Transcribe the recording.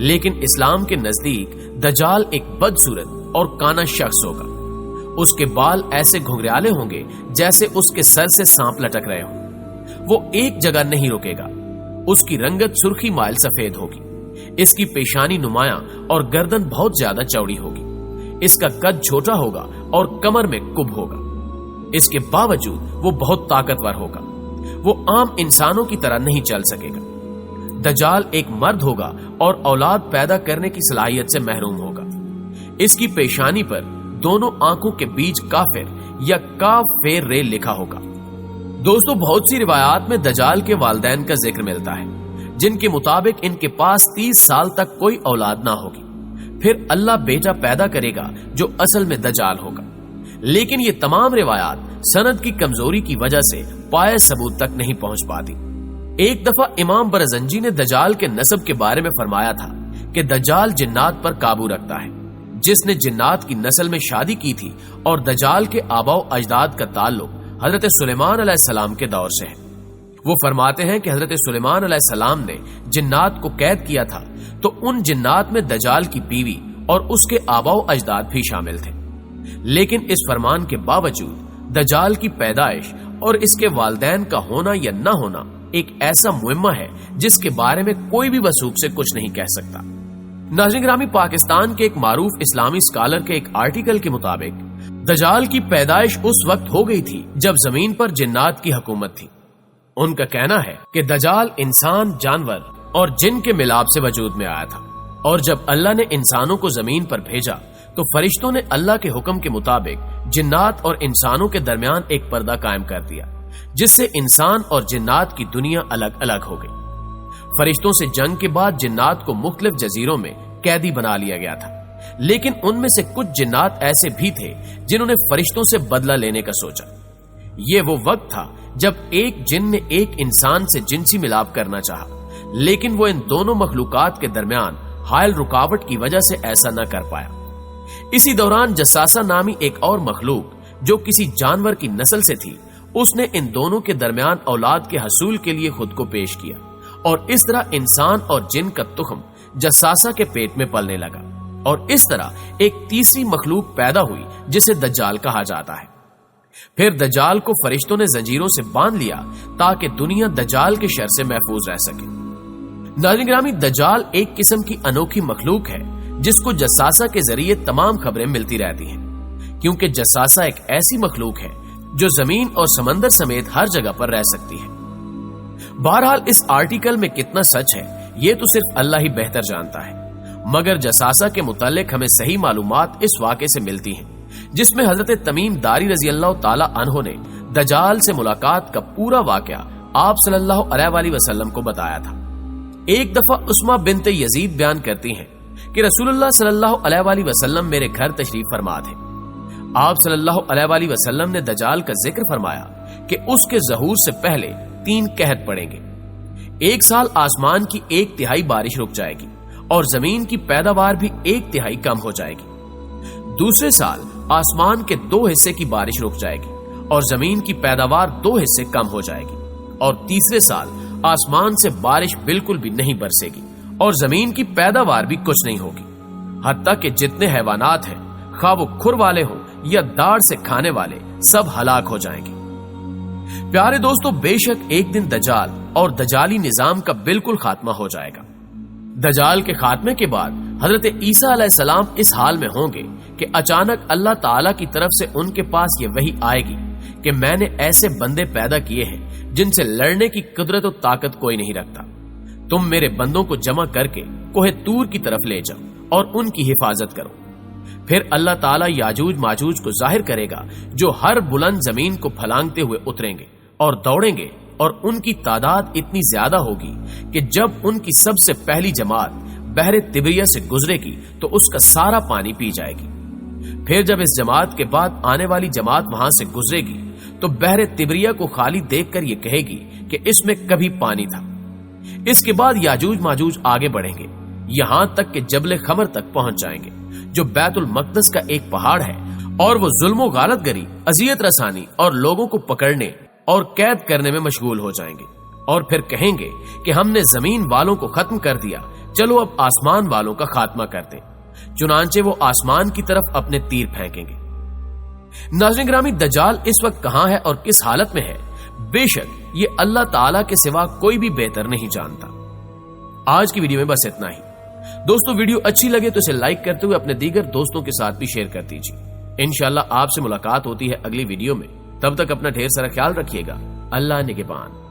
لیکن اسلام کے نزدیک دجال ایک بدصورت اور کانا شخص ہوگا۔ اس کے بال ایسے گھنگریالے ہوں گے جیسے اس کے سر سے سانپ لٹک رہے ہوں۔ وہ ایک جگہ نہیں رکے گا۔ اس کی رنگت سرخی مائل سفید ہوگی۔ اس کی پیشانی نمایاں اور گردن بہت زیادہ چوڑی ہوگی۔ اس کا قد چھوٹا ہوگا اور کمر میں کب ہوگا۔ اس کے باوجود وہ بہت طاقتور ہوگا۔ وہ عام انسانوں کی طرح نہیں چل سکے گا۔ دجال ایک مرد ہوگا اور اولاد پیدا کرنے کی صلاحیت سے محروم ہوگا۔ اس کی پیشانی پر دونوں آنکھوں کے بیچ کافر یا کافر رے لکھا ہوگا۔ دوستو، بہت سی روایات میں دجال کے والدین کا ذکر ملتا ہے، جن کے مطابق ان کے پاس 30 سال تک کوئی اولاد نہ ہوگی، پھر اللہ بیٹا پیدا کرے گا جو اصل میں دجال ہوگا۔ لیکن یہ تمام روایات سند کی کمزوری کی وجہ سے پائے ثبوت تک نہیں پہنچ پاتی۔ ایک دفعہ امام برزنجی نے دجال کے نسب کے بارے میں فرمایا تھا کہ دجال جنات پر قابو رکھتا ہے۔ جس نے جنات کی نسل میں شادی کی تھی، اور دجال کے آباء و اجداد کا تعلق حضرت سلیمان علیہ السلام کے دور سے ہے۔ وہ فرماتے ہیں کہ حضرت سلیمان علیہ السلام نے جنات کو قید کیا تھا، تو ان جنات میں دجال کی بیوی اور اس کے آباء و اجداد بھی شامل تھے۔ لیکن اس فرمان کے باوجود دجال کی پیدائش اور اس کے والدین کا ہونا یا نہ ہونا ایک ایسا معمہ ہے جس کے بارے میں کوئی بھی وثوق سے کچھ نہیں کہہ سکتا۔ ناظرین گرامی، پاکستان کے ایک معروف اسلامی اسکالر کے ایک آرٹیکل کے مطابق دجال کی پیدائش اس وقت ہو گئی تھی جب زمین پر جنات کی حکومت تھی۔ ان کا کہنا ہے کہ دجال انسان، جانور اور جن کے ملاپ سے وجود میں آیا تھا، اور جب اللہ نے انسانوں کو زمین پر بھیجا تو فرشتوں نے اللہ کے حکم کے مطابق جنات اور انسانوں کے درمیان ایک پردہ قائم کر دیا، جس سے انسان اور جنات کی دنیا الگ الگ ہو گئی۔ فرشتوں سے جنگ کے بعد جنات کو مختلف جزیروں میں قیدی بنا لیا گیا تھا، لیکن ان میں سے کچھ جنات ایسے بھی تھے جنہوں نے فرشتوں سے بدلہ لینے کا سوچا۔ یہ وہ وقت تھا جب ایک جن نے ایک انسان سے جنسی ملاپ کرنا چاہا، لیکن وہ ان دونوں مخلوقات کے درمیان حائل رکاوٹ کی وجہ سے ایسا نہ کر پایا۔ اسی دوران جساسہ نامی ایک اور مخلوق جو کسی جانور کی نسل سے تھی، اس نے ان دونوں کے درمیان اولاد کے حصول کے لیے خود کو پیش کیا، اور اس طرح انسان اور جن کا تخم جساسہ کے پیٹ میں پلنے لگا، اور اس طرح ایک تیسری مخلوق پیدا ہوئی جسے دجال کہا جاتا ہے۔ پھر دجال کو فرشتوں نے زنجیروں سے باندھ لیا تاکہ دنیا دجال کے شر سے محفوظ رہ سکے۔ ناظرین گرامی، دجال ایک قسم کی انوکھی مخلوق ہے جس کو جساسہ کے ذریعے تمام خبریں ملتی رہتی ہیں، کیونکہ جساسہ ایک ایسی مخلوق ہے جو زمین اور سمندر سمیت ہر جگہ پر رہ سکتی ہے۔ بہرحال اس آرٹیکل میں کتنا سچ ہے یہ تو صرف اللہ ہی بہتر جانتا ہے، مگر جساسہ کے متعلق ہمیں صحیح معلومات اس واقعے سے ملتی ہیں جس میں حضرت تمیم داری رضی اللہ تعالی عنہ نے دجال سے ملاقات کا پورا واقعہ آپ صلی اللہ علیہ وآلہ وسلم کو بتایا تھا۔ ایک دفعہ عثمہ بنت یزید بیان کرتی ہیں کہ رسول اللہ صلی اللہ علیہ وآلہ وسلم میرے گھر تشریف فرما تھے۔ آپ صلی اللہ علیہ وآلہ وسلم نے دجال کا ذکر فرمایا کہ اس کے ظہور سے پہلے 3 قحط پڑیں گے۔ 1 سال آسمان کی 1/3 بارش رک جائے گی اور زمین کی پیداوار بھی 1/3 کم ہو جائے گی۔ دوسرے سال آسمان کے 2 حصے کی بارش رک جائے گی اور زمین کی پیداوار 2 حصے کم ہو جائے گی، اور تیسرے سال آسمان سے بارش بالکل بھی نہیں برسے گی اور زمین کی پیداوار بھی کچھ نہیں ہوگی، حتیٰ کہ جتنے حیوانات ہیں، خواہ وہ کھر والے ہوں یا داڑھ سے کھانے والے، سب ہلاک ہو جائیں گے۔ پیارے دوستو، بے شک ایک دن دجال اور دجالی نظام کا بالکل خاتمہ ہو جائے گا۔ دجال کے خاتمے کے بعد حضرت عیسیٰ علیہ السلام اس حال میں ہوں گے کہ اچانک اللہ تعالیٰ کی طرف سے ان کے پاس یہ وحی آئے گی کہ میں نے ایسے بندے پیدا کیے ہیں جن سے لڑنے کی قدرت و طاقت کوئی نہیں رکھتا، تم میرے بندوں کو جمع کر کے کوہ طور کی طرف لے جاؤ اور ان کی حفاظت کرو۔ پھر اللہ تعالیٰ یاجوج ماجوج کو ظاہر کرے گا جو ہر بلند زمین کو پھلانگتے ہوئے اتریں گے اور دوڑیں گے، اور ان کی تعداد اتنی زیادہ ہوگی کہ جب ان کی سب سے پہلی جماعت بحر تبریہ سے گزرے گی تو اس کا سارا پانی پی جائے گی۔ پھر جب اس جماعت کے بعد آنے والی جماعت وہاں سے گزرے گی تو بحر تبریہ کو خالی دیکھ کر یہ کہے گی کہ اس میں کبھی پانی تھا۔ اس کے بعد یاجوج ماجوج آگے بڑھیں گے یہاں تک کہ جبل خمر تک پہنچ جائیں گے جو بیت المقدس کا ایک پہاڑ ہے، اور وہ ظلم و غارت گری، اذیت رسانی اور لوگوں کو پکڑنے اور قید کرنے میں مشغول ہو جائیں گے، اور پھر کہیں گے کہ ہم نے زمین والوں کو ختم کر دیا، چلو اب آسمان والوں کا خاتمہ کرتے، چنانچہ وہ آسمان کی طرف اپنے تیر پھینکیں گے۔ ناظرین گرامی، دجال اس وقت کہاں ہے اور کس حالت میں ہے، بے شک یہ اللہ تعالیٰ کے سوا کوئی بھی بہتر نہیں جانتا۔ آج کی ویڈیو میں بس اتنا ہی۔ دوستو ویڈیو اچھی لگے تو اسے لائک کرتے ہوئے اپنے دیگر دوستوں کے ساتھ بھی شیئر کر دیجیے۔ انشاءاللہ آپ سے ملاقات ہوتی ہے اگلی ویڈیو میں، تب تک اپنا ڈھیر سارا خیال رکھیے گا۔ اللہ نگہبان۔